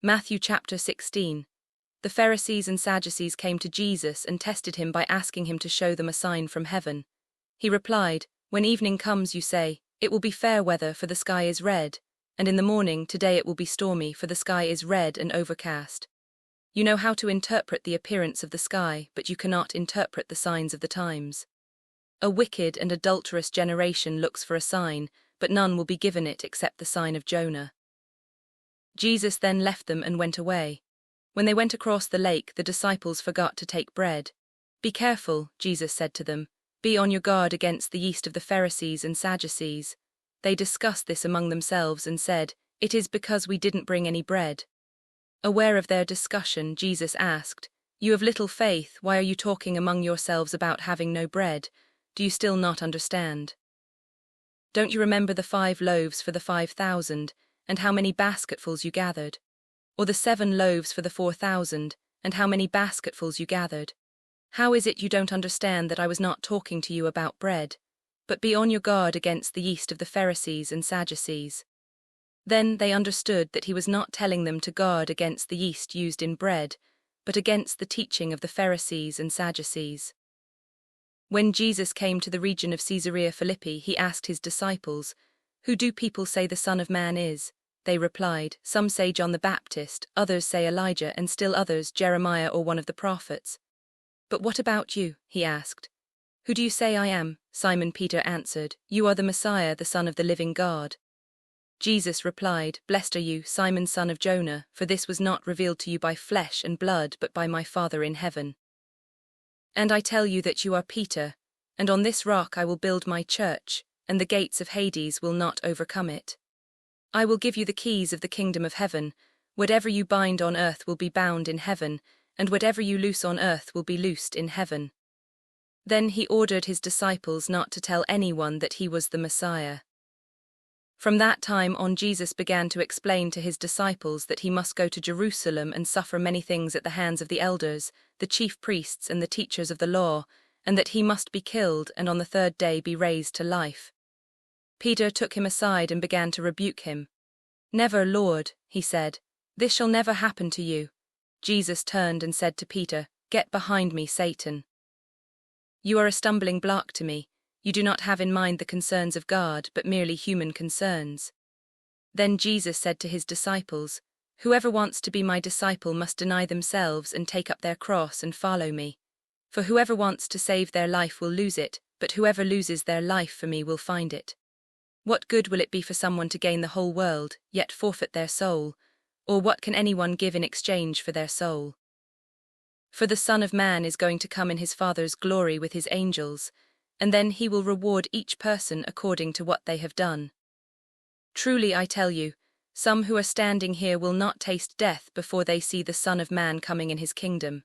Matthew chapter 16. The Pharisees and Sadducees came to Jesus and tested him by asking him to show them a sign from heaven. He replied, "When evening comes, you say, 'It will be fair weather, for the sky is red,' and in the morning, 'Today it will be stormy, for the sky is red and overcast.' You know how to interpret the appearance of the sky, but you cannot interpret the signs of the times. A wicked and adulterous generation looks for a sign, but none will be given it except the sign of Jonah." Jesus then left them and went away. When they went across the lake, the disciples forgot to take bread. "Be careful," Jesus said to them. "Be on your guard against the yeast of the Pharisees and Sadducees." They discussed this among themselves and said, "It is because we didn't bring any bread." Aware of their discussion, Jesus asked, "You have little faith, why are you talking among yourselves about having no bread? Do you still not understand? Don't you remember the 5 loaves for the 5,000, and how many basketfuls you gathered? Or the 7 loaves for the 4,000, and how many basketfuls you gathered? How is it you don't understand that I was not talking to you about bread? But be on your guard against the yeast of the Pharisees and Sadducees." Then they understood that he was not telling them to guard against the yeast used in bread, but against the teaching of the Pharisees and Sadducees. When Jesus came to the region of Caesarea Philippi, he asked his disciples, "Who do people say the Son of Man is?" They replied, "Some say John the Baptist, others say Elijah, and still others Jeremiah or one of the prophets." "But what about you?" he asked. "Who do you say I am?" Simon Peter answered, "You are the Messiah, the Son of the living God." Jesus replied, "Blessed are you, Simon son of Jonah, for this was not revealed to you by flesh and blood, but by my Father in heaven. And I tell you that you are Peter, and on this rock I will build my church, and the gates of Hades will not overcome it. I will give you the keys of the kingdom of heaven. Whatever you bind on earth will be bound in heaven, and whatever you loose on earth will be loosed in heaven." Then he ordered his disciples not to tell anyone that he was the Messiah. From that time on, Jesus began to explain to his disciples that he must go to Jerusalem and suffer many things at the hands of the elders, the chief priests and the teachers of the law, and that he must be killed and on the 3rd day be raised to life. Peter took him aside and began to rebuke him. "Never, Lord," he said. "This shall never happen to you." Jesus turned and said to Peter, "Get behind me, Satan. You are a stumbling block to me. You do not have in mind the concerns of God, but merely human concerns." Then Jesus said to his disciples, "Whoever wants to be my disciple must deny themselves and take up their cross and follow me. For whoever wants to save their life will lose it, but whoever loses their life for me will find it. What good will it be for someone to gain the whole world, yet forfeit their soul? Or what can anyone give in exchange for their soul? For the Son of Man is going to come in his Father's glory with his angels, and then he will reward each person according to what they have done. Truly I tell you, some who are standing here will not taste death before they see the Son of Man coming in his kingdom."